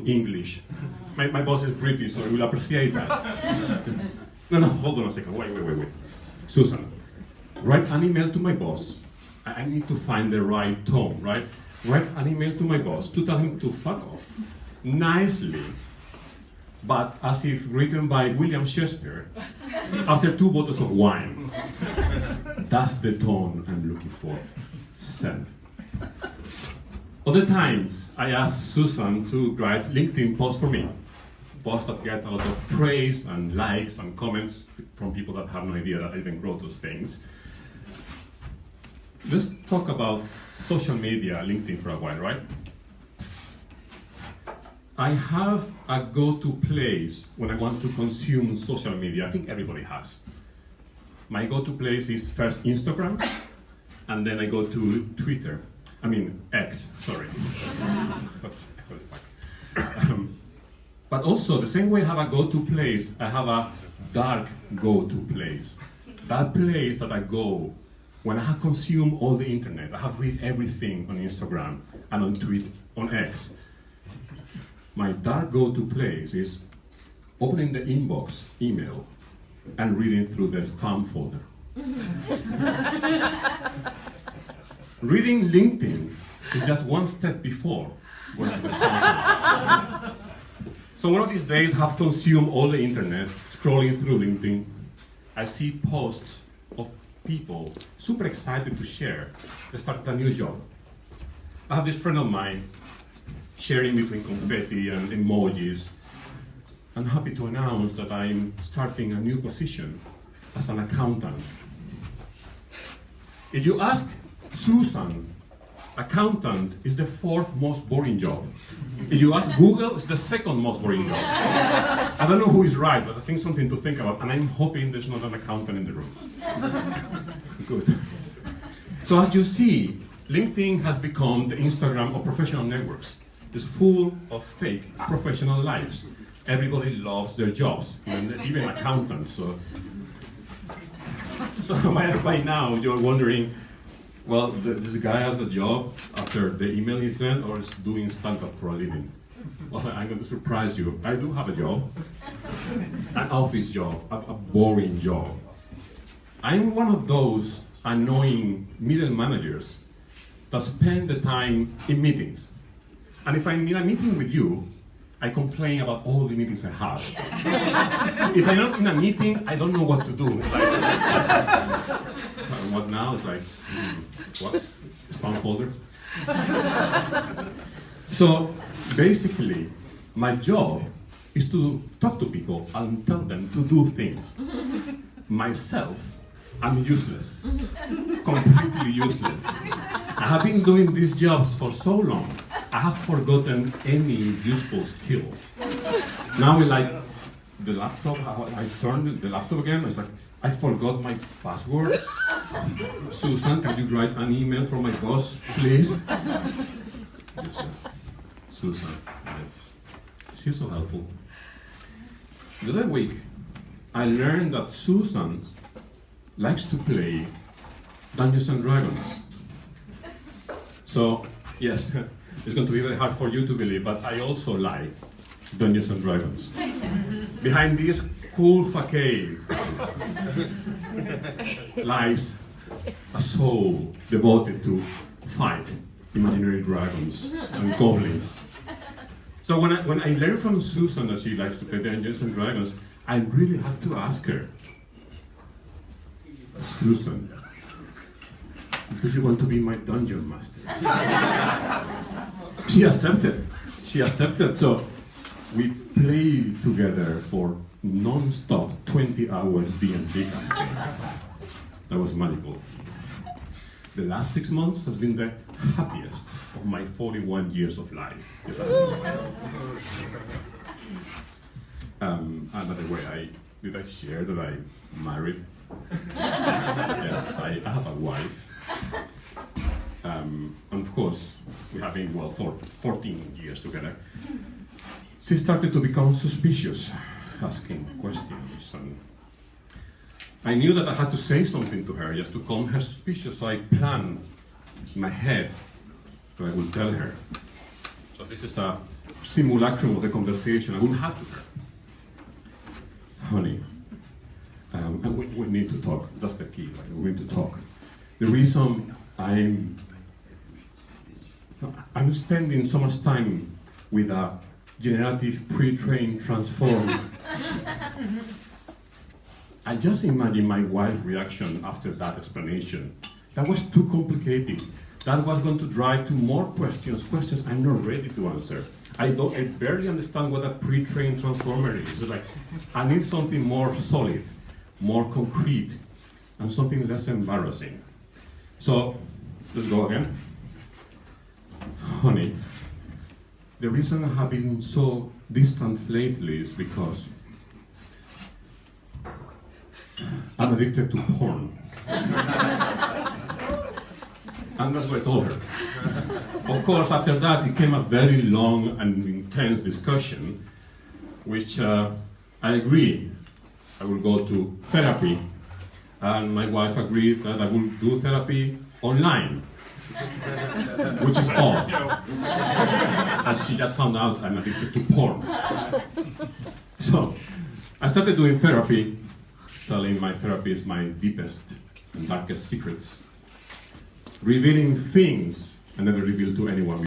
to English. My boss is British, so he will appreciate that. No, hold on a second. Wait. Susan, write an email to my boss. I need to find the right tone, right? Write an email to my boss to tell him to fuck off. Nicely, but as if written by William Shakespeare after 2 bottles of wine. That's the tone I'm looking for. Send. Other times, I ask Susan to write LinkedIn posts for me. Posts that get a lot of praise and likes and comments from people that have no idea that I even wrote those things. Let's talk about social media, LinkedIn for a while, right? I have a go-to place when I want to consume social media. I think everybody has. My go-to place is first Instagram, and then I go to Twitter. I mean, X, sorry. But also, the same way I have a go-to place, I have a dark go-to place. That place that I go when I have consumed all the internet. I have read everything on Instagram and on on X. My dark go-to place is opening the inbox email and reading through the spam folder. Reading LinkedIn is just one step before going to the spam folder. So one of these days I have consumed all the internet, scrolling through LinkedIn. I see posts of people super excited to share. They start a new job. I have this friend of mine sharing between confetti and emojis. I'm happy to announce that I'm starting a new position as an accountant. If you ask Susan, accountant is the 4th most boring job. If you ask Google, it's the 2nd most boring job. I don't know who is right, but I think something to think about, and I'm hoping there's not an accountant in the room. Good. So as you see, LinkedIn has become the Instagram of professional networks. It's full of fake professional lives. Everybody loves their jobs, and even accountants. So by now you're wondering, well, this guy has a job after the email he sent, or is doing stand-up for a living? Well, I'm going to surprise you. I do have a job, an office job, a boring job. I'm one of those annoying middle managers that spend the time in meetings. And if I'm in a meeting with you, I complain about all the meetings I have. If I'm not in a meeting, I don't know what to do. It's like, what now? It's like, what? Spam folders? So basically, my job is to talk to people and tell them to do things. Myself, I'm useless. Completely useless. I have been doing these jobs for so long, I have forgotten any useful skill. Now we like the laptop, I turned the laptop again, it's like, I forgot my password. Susan, can you write an email for my boss, please? Useless. Susan, yes. She's so helpful. The other week, I learned that Susan likes to play Dungeons and Dragons. So, yes, it's going to be very hard for you to believe, but I also like Dungeons and Dragons. Behind this cool facade lies a soul devoted to fight imaginary dragons and goblins. So when I learned from Susan that she likes to play Dungeons and Dragons, I really had to ask her, Susan, do you want to be my dungeon master? She accepted. So we played together for non-stop 20 hours D&D campaign. That was magical. The last 6 months has been the happiest of my 41 years of life. And by the way, did I share that I'm married? Yes, I have a wife. And of course, we have been, well, for 14 years together. She started to become suspicious, asking questions. And I knew that I had to say something to her just to calm her suspicion, so I planned in my head that I would tell her. So this is a simulacrum of the conversation I will have with her. Honey, and we need to talk. That's the key, right? We need to talk. The reason I'm spending so much time with a generative, pre-trained, transformed. I just imagine my wife's reaction after that explanation. That was too complicated. That was going to drive to more questions I'm not ready to answer. I barely understand what a pre-trained transformer is. It's like, I need something more solid, more concrete, and something less embarrassing. So, let's go again. Honey, the reason I have been so distant lately is because I'm addicted to porn. And that's what I told her. Of course, after that, it came a very long and intense discussion, which I agreed I will go to therapy. And my wife agreed that I will do therapy online, which is odd, as she just found out I'm addicted to porn. So I started doing therapy, telling my therapist my deepest and darkest secrets, revealing things I never revealed to anyone